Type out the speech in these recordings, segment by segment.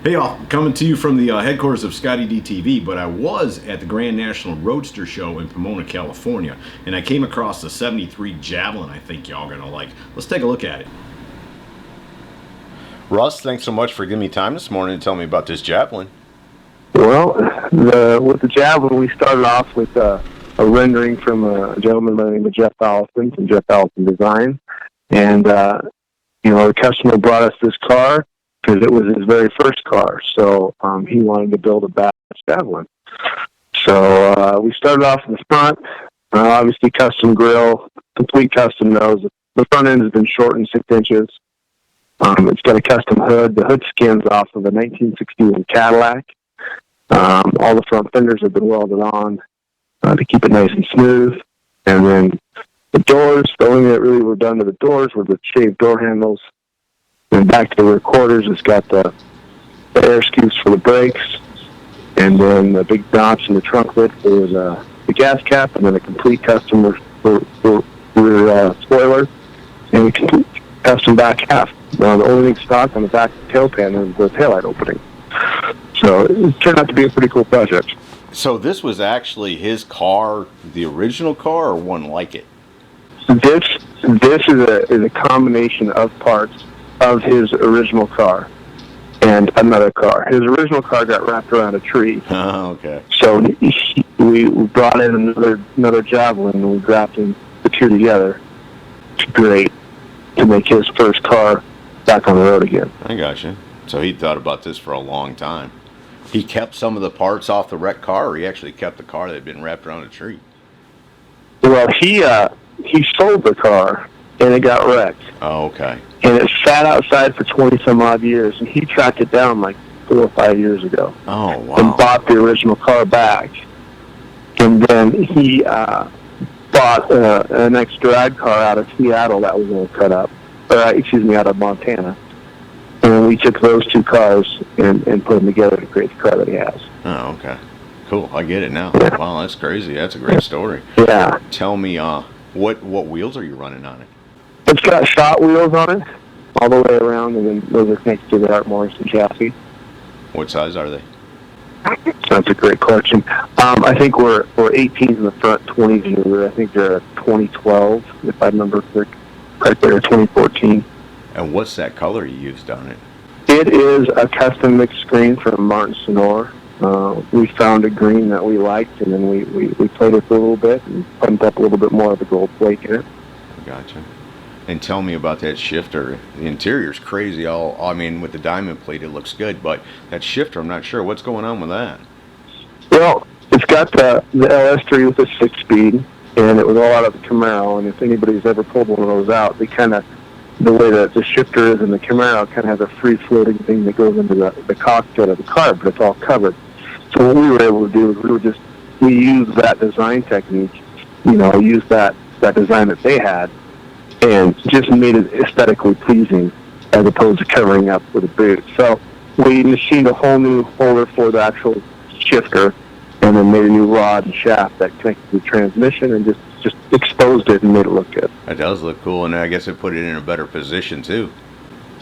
Hey all, coming to you from the headquarters of ScottieDTV, but I was at the Grand National Roadster Show in Pomona, California, and I came across the 73 Javelin I think y'all gonna like. Let's take a look at it. Russ, thanks so much for giving me time this morning to tell me about this Javelin. Well, with the Javelin, we started off with a rendering from a gentleman by the name of Jeff Allison from Jeff Allison Design. And, the customer brought us this car because it was his very first car. So he wanted to build a badass Javelin. So we started off in the front, obviously custom grill, complete custom nose. The front end has been shortened 6 inches. It's got a custom hood. The hood skins off of a 1961 Cadillac. All the front fenders have been welded on to keep it nice and smooth. And then the doors, the only thing that really were done to the doors were the shaved door handles. And back to the rear quarters, it's got the air scoops for the brakes, and then the big notch in the trunk lid for the gas cap, and then a complete custom rear spoiler, and a complete custom back half. The only thing stock on the back tail pan is the taillight opening. So it turned out to be a pretty cool project. So this was actually his car, the original car, or one like it? This is a combination of parts of his original car and another car. His original car got wrapped around a tree. Oh, okay. So we brought in another Javelin, and we grafted the two together. It's great to make his first car back on the road again. I gotcha. So he thought about this for a long time. He kept some of the parts off the wrecked car, or he actually kept the car that had been wrapped around a tree? Well, he sold the car, and it got wrecked. Oh, okay. And it sat outside for 20-some-odd years, and he tracked it down like 4 or 5 years ago. Oh, wow. And bought the original car back. And then he bought an ex-drag car out of Seattle that was all cut up. Out of Montana. And we took those two cars and put them together to create the car that he has. Oh, okay. Cool. I get it now. Yeah. Wow, that's crazy. That's a great story. Yeah. Tell me, what wheels are you running on it? It's got shot wheels on it all the way around, and then those are connected to the Art Morrison chassis. What size are they? That's a great question. I think we're 18s in the front, 20s in the rear. I think they're 2012, if I remember right there, 2014. And what's that color you used on it? It is a custom mixed screen from Martin Sonor. We found a green that we liked, and then we played it for a little bit and pumped up a little bit more of the gold flake in it. Gotcha. And tell me about that shifter. The interior's crazy. With the diamond plate, it looks good, but that shifter, I'm not sure. What's going on with that? Well, it's got the LS3 with a 6-speed, and it was all out of the Camaro, and if anybody's ever pulled one of those out, the way that the shifter is in the Camaro kind of has a free-floating thing that goes into the cockpit of the car, but it's all covered. So what we were able to do is we used that design technique, used that design that they had, and just made it aesthetically pleasing as opposed to covering up with a boot. So we machined a whole new holder for the actual shifter, and then made a new rod and shaft that connected to the transmission, and just exposed it and made it look good. That does look cool, and I guess it put it in a better position too.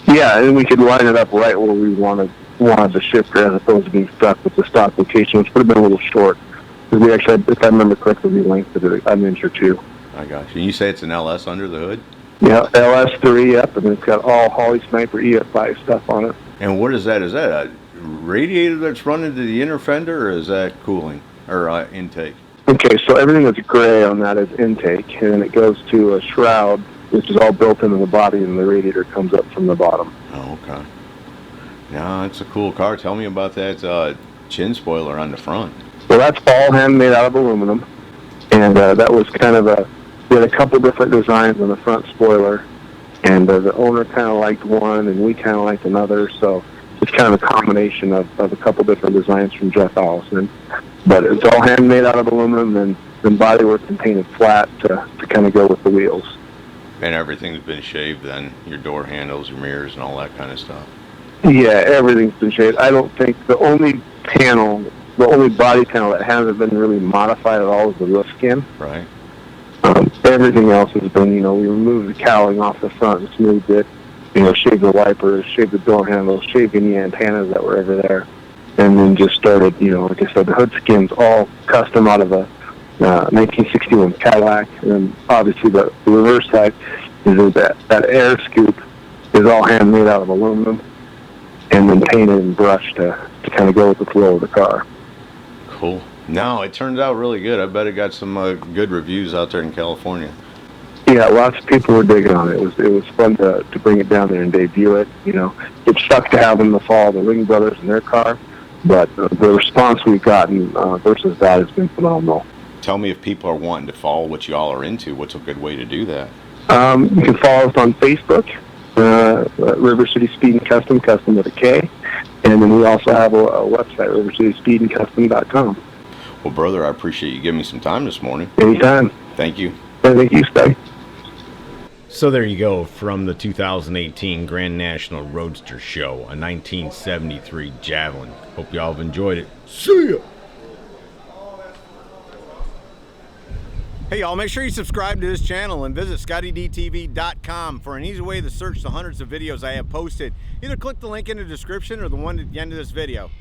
Yeah, and we could line it up right where we wanted the shifter, as opposed to being stuck with the stock location, which would have been a little short. Because we actually, if I remember correctly, we lengthened it an inch or two. I got you. You say it's an LS under the hood? Yeah, LS3, yep, and it's got all Holly Sniper EF5 stuff on it. And what is that? Is that a radiator that's running to the inner fender, or is that cooling or intake? Okay, so everything that's gray on that is intake, and then it goes to a shroud, which is all built into the body, and the radiator comes up from the bottom. Oh, okay. Yeah, it's a cool car. Tell me about that chin spoiler on the front. Well, that's all handmade out of aluminum, and that was kind of we had a couple different designs on the front spoiler, and the owner kind of liked one, and we kind of liked another, so it's kind of a combination of a couple different designs from Jeff Allison. But it's all handmade out of aluminum, and then bodywork and painted flat to kind of go with the wheels. And everything's been shaved then? Your door handles, your mirrors, and all that kind of stuff? Yeah, everything's been shaved. I don't think the only body panel that hasn't been really modified at all is the roof skin. Right. Everything else has been, we removed the cowling off the front and smoothed it, shaved the wipers, shaved the door handles, shaved any antennas that were ever there, and then just started, like I said, the hood skin's all custom out of a 1961 Cadillac, and then obviously the reverse side is that air scoop is all handmade out of aluminum, and then painted and brushed to kind of go with the flow of the car. Cool. No, it turned out really good. I bet it got some good reviews out there in California. Yeah, lots of people were digging on it. It was fun to bring it down there and debut it. It sucked to have in the fall the Ring brothers in their car, but the response we've gotten versus that has been phenomenal. Tell me, if people are wanting to follow what you all are into, what's a good way to do that? You can follow us on Facebook, River City Speed and Custom with a K, and then we also have a website, rivercityspeedandcustom.com. Well, brother, I appreciate you giving me some time this morning. Anytime. Thank you. Thank you, Scotty. So there you go, from the 2018 Grand National Roadster Show, a 1973 Javelin. Hope y'all have enjoyed it. See ya! Hey y'all, make sure you subscribe to this channel and visit ScottieDTV.com for an easy way to search the hundreds of videos I have posted. Either click the link in the description or the one at the end of this video.